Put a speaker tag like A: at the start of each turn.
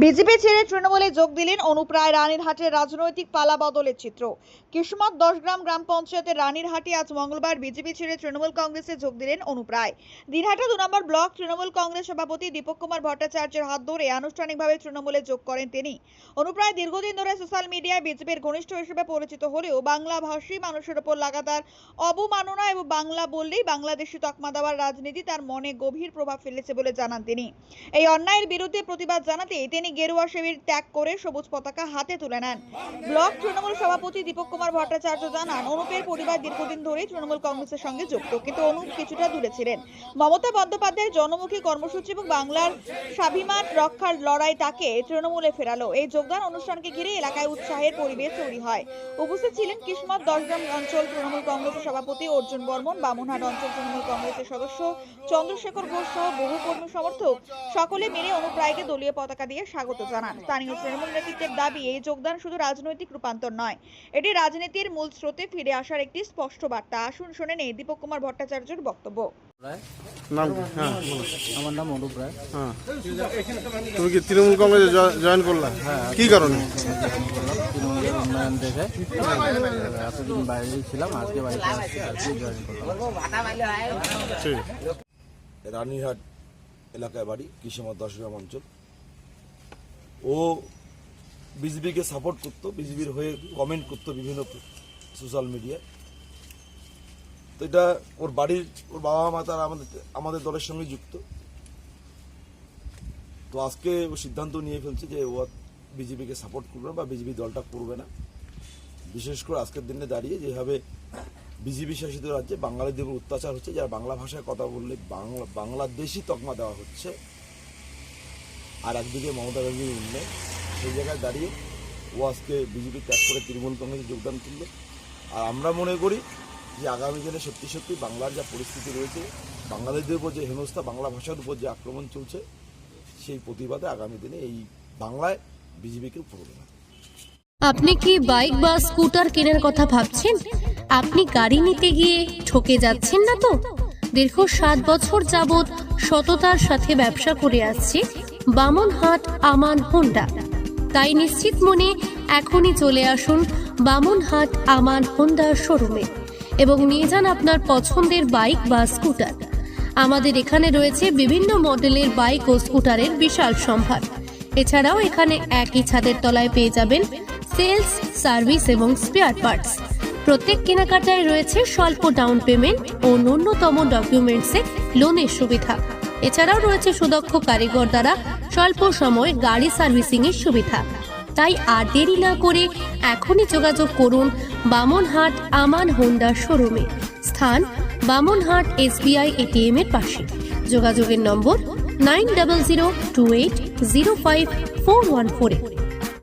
A: BJP ছেড়ে তৃণমূলে যোগ দিলেন অনুপ রায়। রানীরহাটের রাজনৈতিক পালা বদলের চিত্র। কিসমত 10 গ্রাম পঞ্চায়েতের রানীরহাটে আজ মঙ্গলবার বিজেপি ছেড়ে তৃণমূল কংগ্রেসে যোগ দিলেন অনুপ রায়। দিনহাটা 2 নম্বর ব্লক তৃণমূল কংগ্রেস সভাপতি দীপক কুমার ভট্টাচার্যের হাত ধরে আনুষ্ঠানিকভাবে তৃণমূলে যোগ করেন তিনি। অনুপ রায় দীর্ঘদিন ধরে সোশ্যাল মিডিয়ায় বিজেপির ঘনিষ্ঠ হিসেবে পরিচিত হলেও বাংলা ভাষী মানুষের উপর লাগাতার অবমাননা এবং বাংলা বললেই বাংলাদেশি তকমা দেওয়ার রাজনীতি তার মনে গভীর প্রভাব ফেলেছে বলে জানান তিনি। এই অন্যায়ের বিরুদ্ধে প্রতিবাদ জানাতে তিনি গেরুয়া শিবির ত্যাগ করে সবুজ পতাকা হাতে তুলে নেন। ব্লক তৃণমূল সভাপতি দীপক কুমার ভট্টাচার্য জানান, অনুপের পরিবার দীর্ঘদিন ধরেই তৃণমূল কংগ্রেসের সঙ্গে যুক্ত, কিন্তু অনুপ কিছুটা দূরে ছিলেন। মমতা বন্দ্যোপাধ্যায়ের জনমুখী কর্মসূচি এবং বাংলার স্বাভিমান রক্ষার লড়াই তাকে তৃণমূলে ফেরালো। এই যোগদান অনুষ্ঠানকে ঘিরে এলাকায় উৎসাহের পরিবেশ তৈরি হয়। উপস্থিত ছিলেন কিসমত 10 গ্রাম অঞ্চল তৃণমূল কংগ্রেসের সভাপতি অর্জুন বর্মন, বামুনহাট অঞ্চল তৃণমূল কংগ্রেসের সদস্য চন্দ্রশেখর ঘোষ সহ বহু কর্মী সমর্থক। সকলে মিলে অনুপ রায়কে দলীয় পতাকা দিয়ে স্বাগত জানান। স্থানীয় তৃণমূল নেতৃত্বের দাবি, এই যোগদান শুধু রাজনৈতিক রূপান্তর নয়, এটি রাজনীতির মূল স্রোতে ফিরে আসার একটি স্পষ্ট বার্তা। আসুন শুনে নেই দীপক কুমার ভট্টাচার্যের বক্তব্য।
B: আমার নাম অনুপ রায়।
C: তুমি কি তৃণমূল কংগ্রেসে জয়েন করলা? কি কারণে?
B: তৃণমূলের উন্নয়ন দেখে এতদিন বাইরেই ছিলাম, আজকে বাড়িতে আসছি, আজকে জয়েন করলাম।
D: রানীরহাট এলাকায় বাড়ি, কিসমত 10 গ্রাম অঞ্চল। ও বিজেপিকে সাপোর্ট করতো, বিজেপির হয়ে কমেন্ট করতো বিভিন্ন সোশ্যাল মিডিয়ায়। তো এটা ওর বাড়ির, ওর বাবা মা তারা আমাদের দলের সঙ্গে যুক্ত। তো আজকে ও সিদ্ধান্ত নিয়ে ফেলছে যে ও বিজেপিকে সাপোর্ট করবে না বা বিজেপি দলটা করবে না। বিশেষ করে আজকের দিনে দাঁড়িয়ে যেভাবে বিজেপি শাসিত রাজ্যে বাঙালিদের উপর অত্যাচার হচ্ছে, যারা বাংলা ভাষায় কথা বললে বাংলাদেশি তকমা দেওয়া হচ্ছে, আর একদিকে মমতা ব্যানার্জির উন্নয়ন, সেই জায়গায় দাঁড়িয়ে ও আজকে বিজেপি ত্যাগ করে তৃণমূল কংগ্রেসে যোগদান করলো। আর আমরা মনে করি যে আগামী দিনে সত্যি সত্যি বাংলার যা পরিস্থিতি রয়েছে, বাঙালিদের উপর যে হেনস্থা, বাংলা ভাষার উপর যে আক্রমণ চলছে, সেই প্রতিবাদে আগামী দিনে এই বাংলায় বিজেপিকে করবে না।
E: আপনি কি বাইক বা স্কুটার কেনার কথা ভাবছেন? আপনি গাড়ি নিতে গিয়ে ঠকে যাচ্ছেন না তো? দীর্ঘ 7 বছর যাবৎ সততার সাথে ব্যবসা করে আসছে বামুনহাট আমান হোন্ডা। তাই নিশ্চিত মনে এখনই চলে আসুন বামুনহাট আমান হোন্ডা শোরুমে এবং নিয়ে যান আপনার পছন্দের বাইক বা স্কুটার। আমাদের এখানে রয়েছে বিভিন্ন মডেলের বাইক ও স্কুটারের বিশাল সম্ভার। এছাড়াও এখানে একই ছাদের তলায় পেয়ে যাবেন সেলস, সার্ভিস এবং স্পেয়ার পার্টস। প্রত্যেক কেনাকাটায় রয়েছে স্বল্প ডাউন পেমেন্ট ও ন্যূনতম ডকুমেন্টসে লোনের সুবিধা। এছাড়াও রয়েছে সুদক্ষ কারিগর দ্বারা স্বল্প সময়ে গাড়ি সার্ভিসিং এর সুবিধা। তাই আর দেরি না করে এখনই যোগাযোগ করুন বামুনহাট আমান হোন্ডা শোরুমে। স্থান বামুনহাট SBI ATM এর পাশে। যোগাযোগের নম্বর 9002805414।